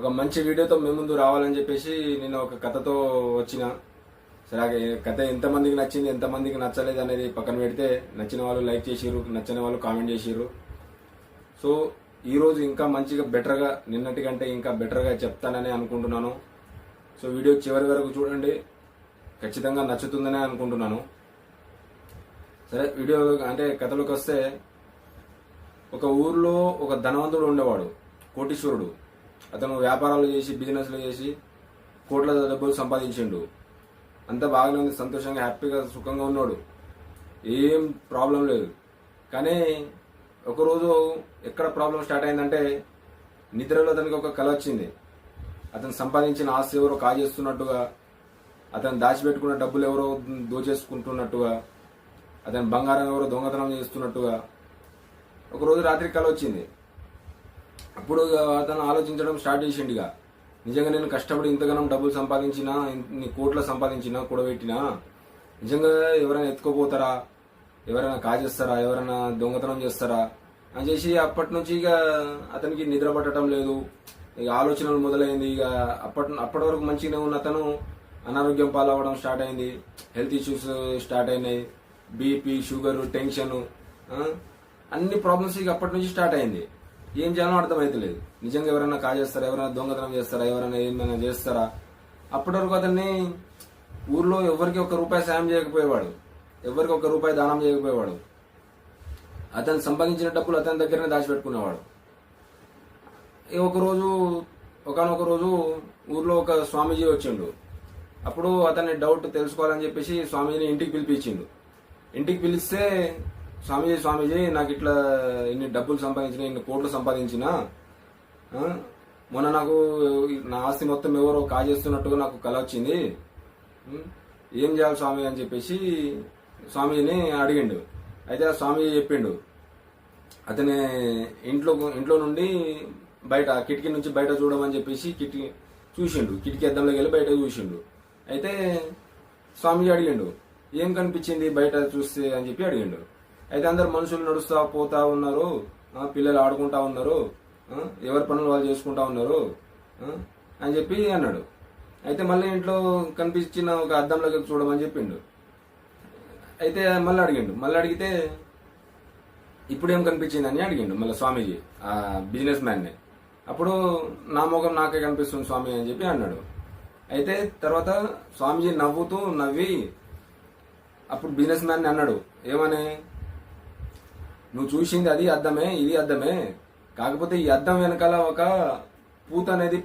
ఒక మంచి వీడియోతో మీ ముందు రావాలని చెప్పేసి నేను ఒక కథతో వచ్చిన. సరే కథ ఎంతమందికి నచ్చింది ఎంతమందికి నచ్చలేదు అనేది పక్కన పెడితే, నచ్చిన వాళ్ళు లైక్ చేసిర్రు, నచ్చని వాళ్ళు కామెంట్ చేసిర్రు. సో ఈరోజు ఇంకా మంచిగా బెటర్గా, నిన్నటి కంటే ఇంకా బెటర్గా చెప్తానని అనుకుంటున్నాను. సో వీడియో చివరి వరకు చూడండి, ఖచ్చితంగా నచ్చుతుందనే అనుకుంటున్నాను. సరే వీడియో అంటే కథలోకి వస్తే, ఒక ఊర్లో ఒక ధనవంతుడు ఉండేవాడు, కోటీశ్వరుడు. అతను వ్యాపారాలు చేసి బిజినెస్లు చేసి కోట్ల డబ్బులు సంపాదించిండు. అంతా బాగానే ఉంది, సంతోషంగా హ్యాపీగా సుఖంగా ఉన్నాడు, ఏం ప్రాబ్లం లేదు. కానీ ఒకరోజు ఎక్కడ ప్రాబ్లం స్టార్ట్ అయిందంటే, నిద్రలో అతనికి ఒక కల వచ్చింది. అతను సంపాదించిన ఆస్తి ఎవరో కాజేస్తున్నట్టుగా, అతను దాచిపెట్టుకున్న డబ్బులు ఎవరో దోచేసుకుంటున్నట్టుగా, అతని బంగారం ఎవరో దొంగతనం చేస్తున్నట్టుగా ఒకరోజు రాత్రి కల వచ్చింది. అప్పుడు అతను ఆలోచించడం స్టార్ట్ చేసిండు. ఇక నిజంగా నేను కష్టపడి ఇంతగానం డబ్బులు సంపాదించినా, ఇన్ని కోట్లు సంపాదించినా, కూడబెట్టినా, నిజంగా ఎవరైనా ఎత్తుకోపోతారా, ఎవరైనా కాజేస్తారా, ఎవరైనా దొంగతనం చేస్తారా అని చేసి అప్పటి నుంచి ఇక అతనికి నిద్ర పట్టడం లేదు. ఇక ఆలోచనలు మొదలైంది. ఇక అప్పటి వరకు మంచిగానే ఉన్న అతను అనారోగ్యం పాలవడం స్టార్ట్ అయింది. హెల్త్ ఇష్యూస్ స్టార్ట్ అయినాయి. బీపీ, షుగర్, టెన్షన్, అన్ని ప్రాబ్లమ్స్ ఇక అప్పటి నుంచి స్టార్ట్ అయింది. ఏం చేయాలో అర్థమైతలేదు. నిజంగా ఎవరైనా కాజేస్తారా, ఎవరైనా దొంగతనం చేస్తారా, ఎవరైనా ఏమైనా చేస్తారా. అప్పటి వరకు అతన్ని ఊర్లో ఎవరికి ₹1 సాయం చేయకపోయేవాడు, ఎవరికి ₹1 దానం చేయకపోయేవాడు. అతను సంపాదించిన డబ్బులు అతని దగ్గరనే దాచిపెట్టుకునేవాడు. ఒకనొక రోజు ఊర్లో ఒక స్వామీజీ వచ్చిండు. అప్పుడు అతన్ని డౌట్ తెలుసుకోవాలని చెప్పేసి స్వామీజీని ఇంటికి పిలిపించిండు. ఇంటికి పిలిస్తే, స్వామీజీ నాకు ఇట్లా ఇన్ని డబ్బులు సంపాదించిన, ఇన్ని కోట్లు సంపాదించిన, మొన్న నాకు నా ఆస్తి మొత్తం ఎవరో కాజేస్తున్నట్టుగా నాకు కల వచ్చింది, ఏం చేయాలి స్వామి అని చెప్పేసి స్వామీజీని అడిగిండు. అయితే ఆ స్వామీజీ చెప్పిండు, అతని ఇంట్లో నుండి బయట కిటికీ నుంచి బయట చూడమని చెప్పేసి కిటికీ అద్దంలోకి వెళ్ళి బయట చూసిండు. అయితే స్వామీజీ అడిగిండు, ఏం కనిపించింది బయట చూస్తే అని చెప్పి అడిగిండు. అయితే అందరు మనుషులు నడుస్తా పోతా ఉన్నారు, పిల్లలు ఆడుకుంటా ఉన్నారు, ఎవరి పనులు వాళ్ళు చేసుకుంటా ఉన్నారు అని చెప్పి అన్నాడు. అయితే మళ్ళీ ఇంట్లో కనిపించిన ఒక అద్దంలోకి చూడమని చెప్పిండు. అయితే మళ్ళీ అడిగితే ఇప్పుడు ఏం కనిపించింది అని అడిగిండు మళ్ళీ స్వామీజీ, ఆ బిజినెస్ మ్యాన్ని. అప్పుడు నా ముఖం నాకే కనిపిస్తుంది స్వామి అని చెప్పి అన్నాడు. అయితే తర్వాత స్వామీజీ నవ్వి అప్పుడు బిజినెస్ మ్యాన్ని అన్నాడు, ఏమని, నువ్వు చూసింది అది అద్దమే, ఇది అద్దమే, కాకపోతే ఈ అద్దం వెనకాల ఒక పూత అనేది